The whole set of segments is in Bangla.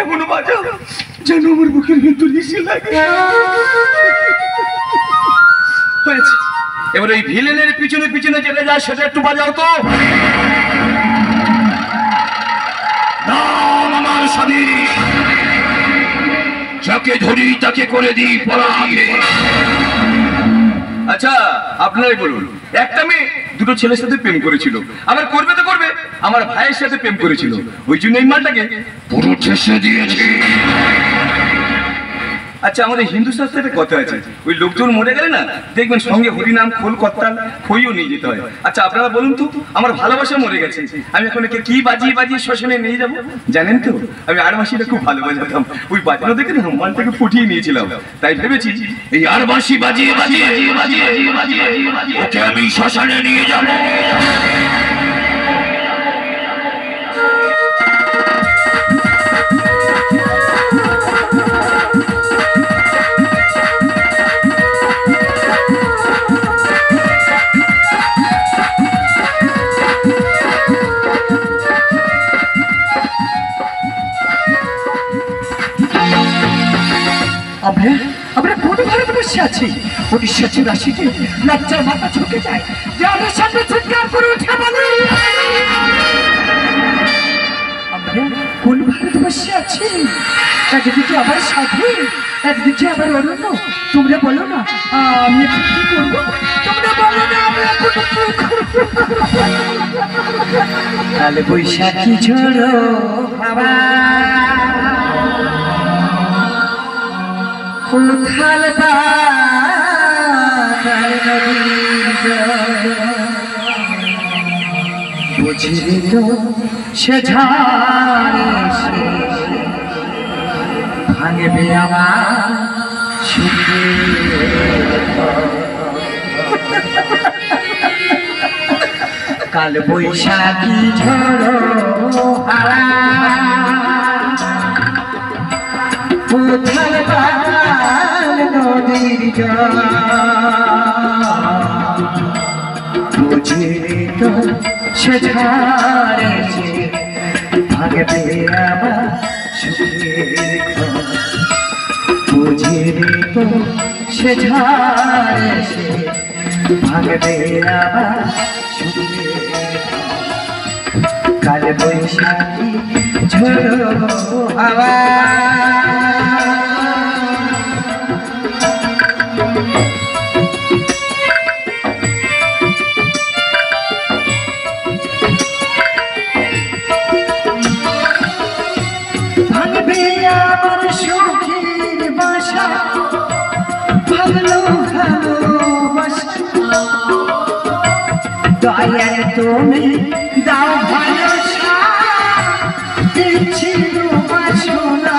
এমন বাজাও যেন আমার বুকের ভিতর এসে লাগে। হয়েছে, এবার ওই ভিলেনের পিছনে পিছনে যেটা যায় সেটা একটু বাজাও তো। নাম আমার স্বামী, যাকে ধরি তাকে করে দিই পরাগে। আচ্ছা আপনারাই বলুন, একটা মেয়ে দুটো ছেলের সাথে প্রেম করেছিল, আবার করবে তো করবে, আমার ভাইয়ের সাথে প্রেম করেছিল, ওই জন্য এই মালটাকে পুরো ঠেসে দিয়েছে। আচ্ছা আমাদের হিন্দু শাস্ত্রে একটা কথা আছে, ওই লোকজন মরে গেলে না দেখবেন সঙ্গে হরিনাম খোল করতাল খইও নিয়ে যেতে হয়। আচ্ছা আপনারা বলুন তো, আমার ভালোবাসা মরে গেছে, আমি এখন একে কি বাজিয়ে বাজিয়ে শ্মশানে নিয়ে যাবো? জানেন তো আমি আরবাসিটা খুব ভালো বাজাতাম, ওই বাজানো দেখে না মালটাকে ফুটিয়ে নিয়েছিলাম, তাই ভেবেছি এই আরবাসি বাজিয়ে বাজিয়ে ওকে আমি শ্মশানে নিয়ে যাবো। আমরা কোন ভারতবর্ষে আছি? উড়িষ্যা রাশিতে লজ্জার মাথা ঝুঁকে যায়, যে আমার সামনে চিৎকার করে উঠে বলে আমরা কোন ভারতবর্ষে আছি? একদিকে আবার সাধু, একদিকে আবার অরণ্য। তোমরা বলো না আমি এখন কি করবো? তোমরা বলো না আমি এখন কি করবো? কাল বৈশাখী ঝড়ো হাওয়া উথাল বুঝলি তো সে ঝড়ে ভাঙবে আমার সুখে। কাল বৈশাখী ঝড়ো হাওয়া উথাল নদীর জল বুঝলি তো সে ঝড়ে ভাঙবে আমার সুখের ঘর। বুঝলি তো সে ঝড়ে ভাঙবে আমার সুখের ঘর। কাল বৈশাখী ঝড়ো হাওয়া দয়াল তুমি দাও ভালোবাসা দিচ্ছি বাসনা।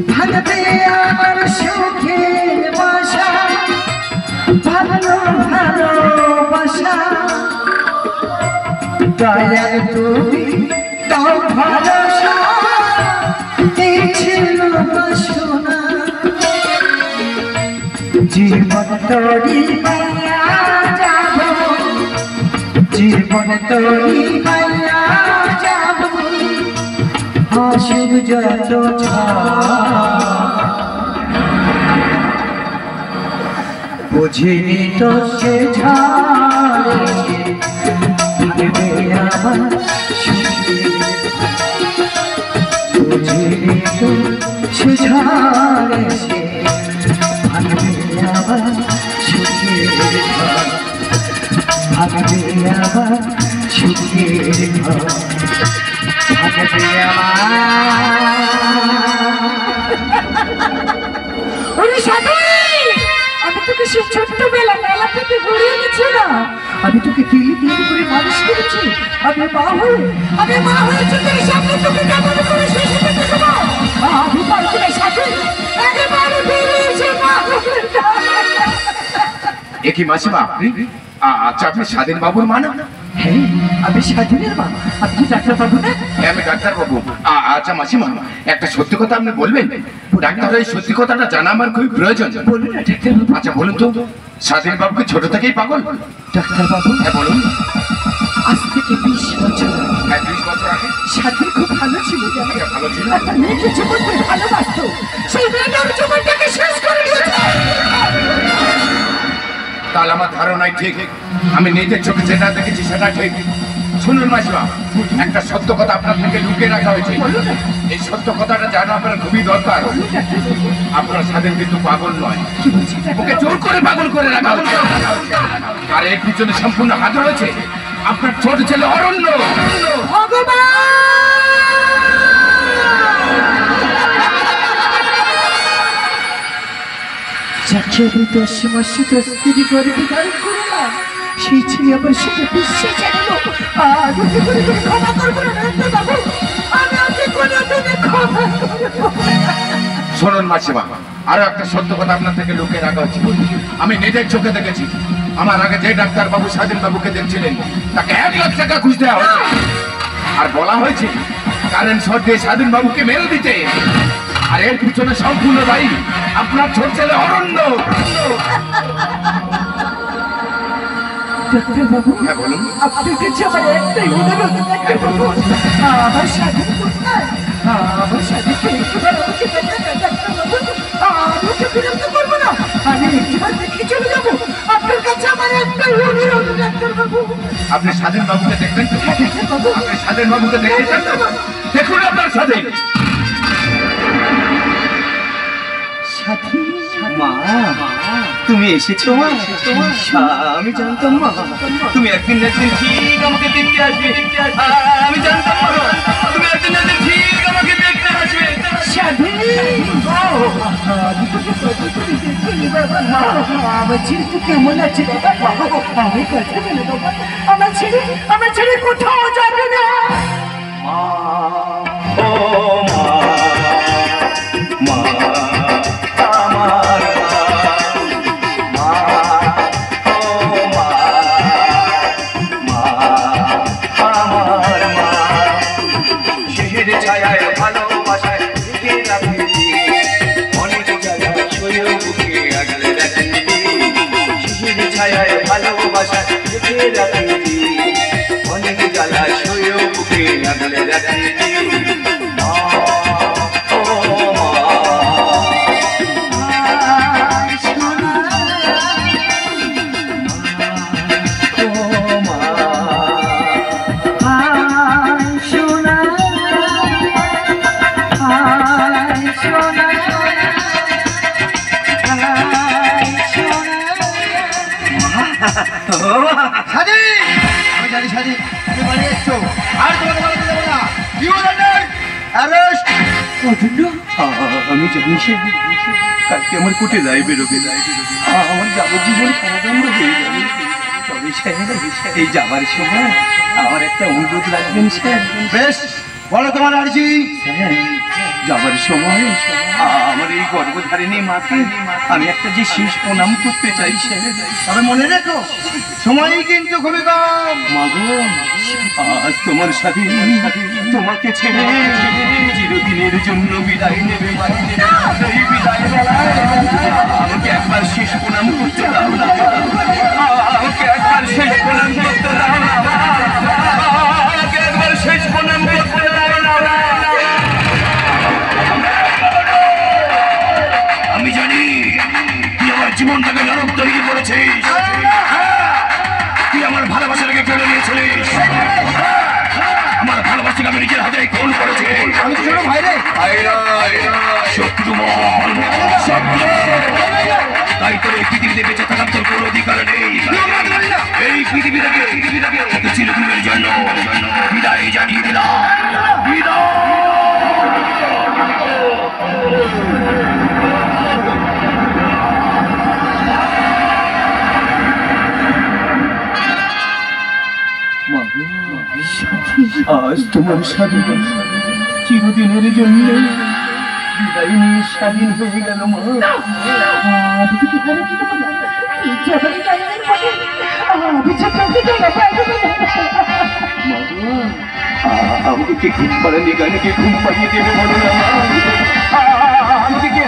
ভাঙবে আমার সুখের বাসা, ভালো ভালোবাসা। দয়াল তুমি দাও ভালোবাসা দিচ্ছিল বাসনা। জীবন তরি পাইয়া যাব, জীবন তরি পাইয়া যাব, হাসির যত বুঝিনি তো সে ঝড়ে ভাঙবে আমার সুখের। বুঝিনি তো সে ঝড়ে ভাঙবে আমার সুখের ঘর। ভাঙবে আমার সুখের ঘর, ভাঙবে আমি তোকে সে ছোট্টবেলা মেলা থেকে ঘুরে এনেছি না, আমি তোকে তিলি তিলি করে মানুষ করেছি। আমি মা হয়ে চোখের সামনে তোকে কেমন করে শেষে দেখতে দেবো? আমি পারছি না সাথে একেবারে ফিরে এসে মা হয়ে। একই মাসিমা আপনি? আচ্ছা আপনি স্বাধীন বাবুর মা না? হ্যাঁ আমি স্বাধীনের মা। আপনি ডাক্তার বাবু না? হ্যাঁ আমি ডাক্তার বাবু। আচ্ছা মাসিমা একটা সত্যি কথা আপনি বলবেন? ডাক্তার এই সত্যি কথাটা জানা আমার খুবই প্রয়োজন। বলুন না ডাক্তারবাবু। আচ্ছা বলুন তো, স্বাধীন বাবুকে ছোট থেকেই পাগল? ডাক্তারবাবু, হ্যাঁ বলুন। আজ থেকে 20 বছর হ্যাঁ 20 বছর আগে স্বাধীন খুব ভালো ছিল জানেন? ভালো ছিল। একটা মেয়েকে জীবন করে ভালোবাসতো, সেই মেয়েটার জীবনটাকে শেষ করে দিয়েছে। তাহলে আমার ধারণাই ঠিক, আমি নিজের চোখে যেটা দেখেছি সেটা ঠিক। শুনুন মাসিমা, একটা সত্য কথা আপনার থেকে লুকিয়ে রাখা হয়েছে। এই সত্য কথাটা জানা আপনার খুবই দরকার। আপনার স্বাধীন কিন্তু পাগল নয়, কি বলছি ওকে জোর করে পাগল করে রাখা হয়েছে। আর এর পিছনে সম্পূর্ণ হাত রয়েছে আপনার ছোট ছেলে অরণ্য। যাকে আমি 10 মাসে 10 দিন গর্ভে ধারণ করলাম, সেই ছেলে আমার সাথে বিশ্বে জানালো। আর ওকে করে ক্ষমা করবো না ডাক্তারবাবু, আমি ওকে কোনোদিনই ক্ষমা করবো না। শুনুন মাসিমা, আরো একটা সত্য কথা আপনার থেকে লুকিয়ে রাখা হচ্ছে। আমি নিজের চোখে দেখেছি, আমার আগে যে ডাক্তার বাবু স্বাধীন বাবুকে দেখছিলেন তাকে 1 লাখ টাকা ঘুষ দেওয়া হয়েছে। আর বলা হয়েছে কারেন্ট শর্ট দিয়ে স্বাধীন বাবুকে মেরে দিতে। আর এর পিছনে সম্পূর্ণ দায়ী আপনার ছোট ছেলে অরণ্য। ডাক্তারবাবু, হ্যাঁ বলুন। আপনার কাছে আমার একটাই অনুরোধ ডাক্তারবাবু, আমার স্বাধীন কোথায়? আমার স্বাধীনকে একবার আমাকে দেখান না ডাক্তারবাবু, আমি ওকে বিরক্ত করবো না, আমি একবার দেখে চলে যাবো। আপনার কাছে আমার একটাই অনুরোধ ডাক্তারবাবু। আপনি স্বাধীন বাবুকে দেখবেন তো? ডাক্তারবাবু, আপনি স্বাধীন বাবুকে দেখতে চান তো? দেখুন আপনার স্বাধীন। স্বাধীন মা, তুমি এসেছো মা? আমি জানতাম মা তুমি একদিন না একদিন ঠিক আমাকে দেখতে আসবে। আমি জানতাম মা তুমি একদিন না একদিন ঠিক আমাকে দেখতে আসবে। স্বাধীন, আমি তোকে কত করে দেখিনি বাবা। আমার ছেলে তো কেমন আছে বাবা? আমি কথা বলে বাবা, আমার ছেলে কোথাও যাবে না। মা, ও মা, মা আমার মা, ও মা, মা আমার মা, শেষের ছায়ায় ভালোবাসায় ঢেকে রাখেছি, অনেক জায়গায় সয়েও বুকে আগলে রাখেছি। শেষের ছায়ায় ভালোবাসায় ঢেকে রাখেছি, অনেক জায়গায় সয়েও বুকে আগলে রাখেছি। মা, ও মা, আমি জানি স্বাধীন তুমি বাড়ি এসছো, আর তোমাকে বাড়িতে যাবো না। কি বলেন? অ্যারেস্ট। আমি জানি সে কালকে আমার কোটে যাইবে রোগে আমার যাবজ্জীবন কারাদণ্ড হয়ে যাবে। তবে স্যার এই যাবার সময় আমার একটা অনুরোধ রাখবেন স্যার। বেশ, বলো তোমার আর্জি। স্যার যাবার সময় আমার এই গর্ভধারিণী মাকে আমি একটা যে শেষ প্রণাম করতে চাই স্যার। তবে মনে রেখো সময়ই কিন্তু খুবই কম। মাগো, আজ তোমার স্বাধীন তোমাকে ছেড়ে চিরদিনের জন্য বিদায় নেবে। সেই বিদায় বেলায় আমাকে একবার শেষ প্রণাম করতে দাও না, আমাকে একবার শেষ প্রণাম করতে দাও না, আমাকে একবার শেষ প্রণাম করতে দাও না। আমি জানি তুই আমার জীবনটাকে নরক তৈরি করেছিস, তুই আমার ভালোবাসাটাকে কেড়ে নিয়েছিলিস, আমার ভালোবাসাকে আমি নিজের হাতে খুন করেছি। আমি তো ছোট ভাই রে। শত্রু মহল, শত্রু। তাই তোর এই পৃথিবীতে বেঁচে থাকার তোর কোনো অধিকার নেই। এই পৃথিবী থেকে তোকে চিরদিনের জন্য বিদায় জানিয়ে দিলাম। বিদায়। আজ তোমার স্বাধীন চিরদিনের জন্য বিদায় নিয়ে স্বাধীন হয়ে গেল মা। আমি তোকে ভালো কি দেবো না, তুই যাবারই জানানোর পরে আমি ছোটকে দেবো। আমাকে কে ঘুম পাড়ানি গানে কে ঘুম পাড়িয়ে দেবে বলো না মা? আমাকে কে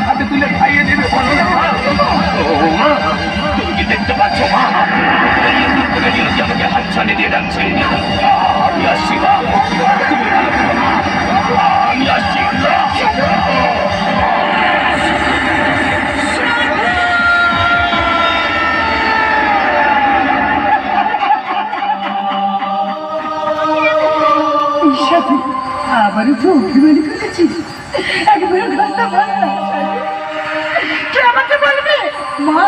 আমাকে হাতছানি দিয়ে ডাকছে। আমি আসছি মা, আমি আসছি। আবারও তো অভিমানী করেছিস, একবারও ঘন্টা বল না। কে আমাকে বলবে মা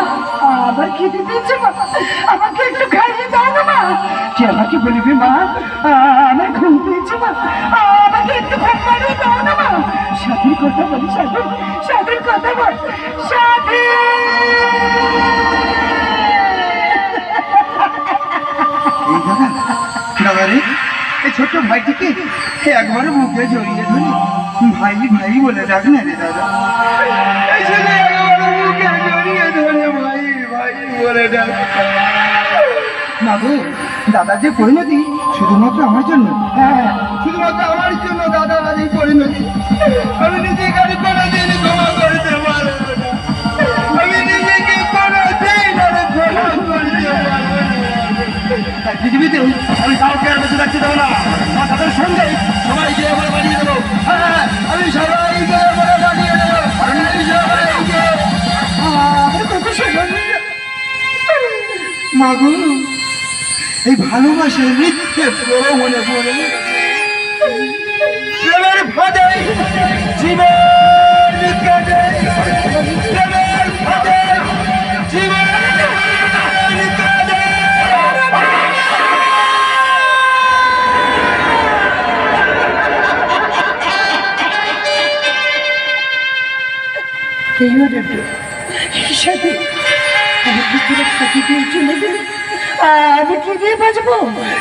আবার খেতে দিয়েছে, মা আমাকে একটু খাইয়ে দাও না মা। কে আমাকে বলবে মা আমার ঘুম পেয়েছে, মা আমাকে একটু ঘুম পাড়িয়ে দাও না মা। সাথীর কথা বল, সাথী সাথীর কথা বল, সাথী। দাদা রে, এই ছোট্ট ভাইটিকে একবারও বুকে জড়িয়ে ধরে ভাই ভাই বলে ডাক না রে দাদা। বুকে জড়িয়ে ধরে ভাই ভাই বলে ডাক। না গো, দাদার যে পরিণতি শুধুমাত্র আমার জন্য, হ্যাঁ শুধুমাত্র আমার জন্য দাদা আজ এই পরিণতি। আমি নিজেকে আর কোনোদিন ক্ষমা করতে পারবো না। আমি নিজেকে কোনোদিন আর ক্ষমা করতে পারবো না। পৃথিবীতে আমি কাউকে আর বেঁচে থাকতে দেবো না। তাদের সঙ্গে সবাইকে আমরা বানিয়ে দেবো। হ্যাঁ আমি সবাইকে আমরা বানিয়ে দেবো। মাগো, এই ভালোবাসার মিথ্যে বড় মনে পড়ে প্রেমের ফাঁদে জীবন কাটে, প্রেমের ফাঁদে জীবন কাটে। সাথী আমি ভিতরে ফাঁকি দিয়ে চলে গেলে আমি কি দিয়ে বাঁচবো?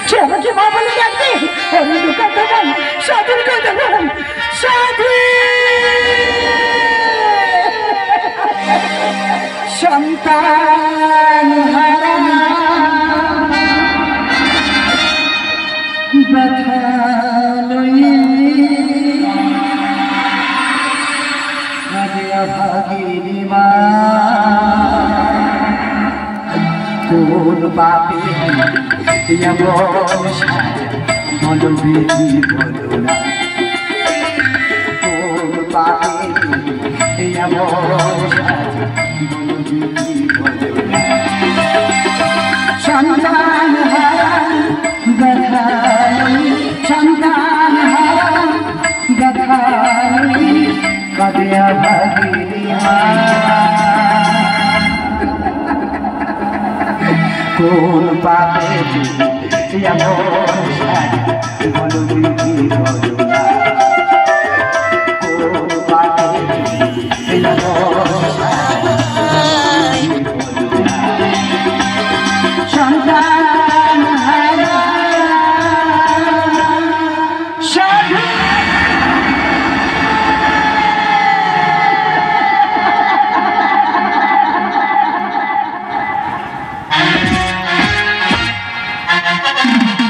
সে আমাকে মা বলে ডাকবে, আমি কথা বল, সাথীর কথা বল, সাথী। সন্তান হারা ব্যথা লয়ে ভাগিনী মা কোন পাপে বলো বেশি বলো না, কোন পাপে বলো বেশি বলো না। সন্তান হারা ব্যথা, সন্তান হারা ব্যথা কাঁদিয়া ভাগিনী মা কোন পাপে বলো